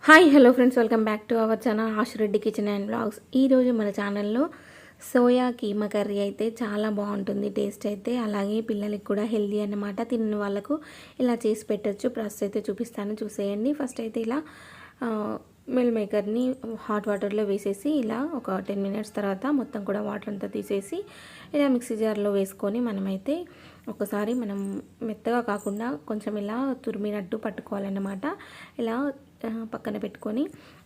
Hi hello friends, welcome back to our channel Ashu Reddy kitchen and blogs. ఈరోజు మన ఛానల్లో soya keema curry అయితే చాలా బాగుంటుంది. టేస్ట్ అయితే అలాగే పిల్లలకి కూడా హెల్దీ అన్నమాట. తిన్న వాళ్ళకు ఇలా చేసి పెట్టచ్చు. ప్రాసెస్ అయితే చూపిస్తాను, చూసేయండి. ఫస్ట్ అయితే ఇలా మిల్ మేకర్ని హాట్ వాటర్లో వేసేసి ఇలా ఒక 10 మినిట్స్ తర్వాత మొత్తం కూడా వాటర్ అంతా తీసేసి ఇలా మిక్సీ జార్లో వేసుకొని మనమైతే ఒకసారి మనం మెత్తగా కాకుండా కొంచెం ఇలా తురిమినట్టు పట్టుకోవాలన్నమాట. ఇలా పక్కన పెట్టుకొని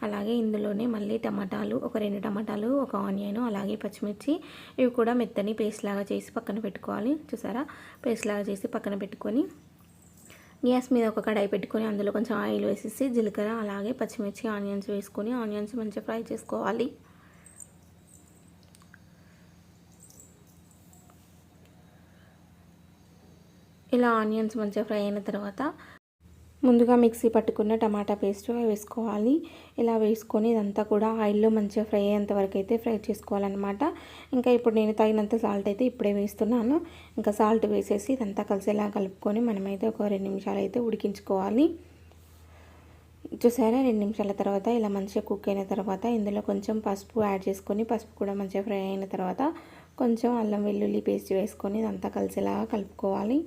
అలాగే ఇందులోనే మళ్ళీ టమాటాలు, ఒక 2 టమాటాలు, ఒక ఆనియన్, అలాగే పచ్చిమిర్చి ఇవి కూడా మెత్తని పేస్ట్ లాగా చేసి పక్కన పెట్టుకోవాలి. చూసారా, పేస్ట్ లాగా చేసి పక్కన పెట్టుకొని గ్యాస్ మీద ఒక కడాయి పెట్టుకొని అందులో కొంచెం ఆయిల్ వేసేసి జీలకర్ర అలాగే పచ్చిమిర్చి ఆనియన్స్ వేసుకొని ఆనియన్స్ మంచిగా ఫ్రై చేసుకోవాలి. ఇలా ఆనియన్స్ మంచిగా ఫ్రై అయిన తర్వాత ముందుగా మిక్సీ పట్టుకున్న టమాటా పేస్ట్ వేసుకోవాలి. ఇలా వేసుకొని ఇదంతా కూడా ఆయిల్లో మంచిగా ఫ్రై అయ్యేంత వరకు అయితే ఫ్రై చేసుకోవాలన్నమాట. ఇంకా ఇప్పుడు నేను తగినంత సాల్ట్ అయితే ఇప్పుడే వేస్తున్నాను. ఇంకా సాల్ట్ వేసేసి ఇదంతా కలిసేలా కలుపుకొని మనమైతే ఒక 2 నిమిషాలు అయితే ఉడికించుకోవాలి. చూసారా, 2 నిమిషాల తర్వాత ఇలా మంచిగా కుక్ అయిన తర్వాత ఇందులో కొంచెం పసుపు యాడ్ చేసుకొని పసుపు కూడా మంచిగా ఫ్రై అయిన తర్వాత కొంచెం అల్లం వెల్లుల్లి పేస్ట్ వేసుకొని ఇదంతా కలిసేలా కలుపుకోవాలి.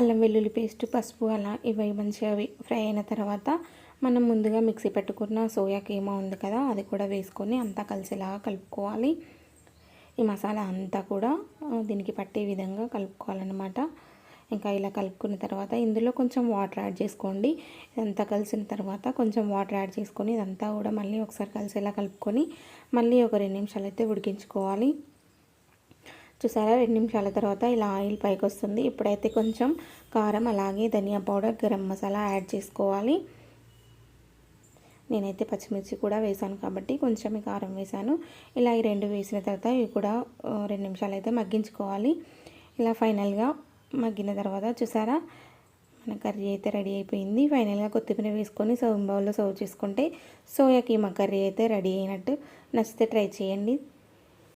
అల్లం వెల్లుల్లి పేస్ట్, పసుపు అలా ఇవి మంచిగా ఫ్రై అయిన తర్వాత మనం ముందుగా మిక్సీ పెట్టుకున్న సోయా కీమా ఉంది కదా, అది కూడా వేసుకొని అంతా కలిసేలాగా కలుపుకోవాలి. ఈ మసాలా అంతా కూడా దీనికి పట్టే విధంగా కలుపుకోవాలన్నమాట. ఇంకా ఇలా కలుపుకున్న తర్వాత ఇందులో కొంచెం వాటర్ యాడ్ చేసుకోండి. ఇదంతా కలిసిన తర్వాత కొంచెం వాటర్ యాడ్ చేసుకొని ఇదంతా కూడా మళ్ళీ ఒకసారి కలిసేలా కలుపుకొని మళ్ళీ ఒక 2 నిమిషాలు అయితే ఉడికించుకోవాలి. చూసారా, 2 నిమిషాల తర్వాత ఇలా ఆయిల్ పైకి వస్తుంది. ఇప్పుడైతే కొంచెం కారం అలాగే ధనియా పౌడర్, గరం మసాలా యాడ్ చేసుకోవాలి. నేనైతే పచ్చిమిర్చి కూడా వేసాను కాబట్టి కొంచెం కారం వేసాను. ఇలా ఈ 2 వేసిన తర్వాత ఇవి కూడా 2 నిమిషాలు అయితే మగ్గించుకోవాలి. ఇలా ఫైనల్గా మగ్గిన తర్వాత చూసారా, మన కర్రీ అయితే రెడీ అయిపోయింది. ఫైనల్గా కొత్తిమీర వేసుకొని సర్వింగ్ బౌల్లో సర్వ్ చేసుకుంటే సోయా కీమా కర్రీ అయితే రెడీ అయినట్టు. నచ్చితే ట్రై చేయండి.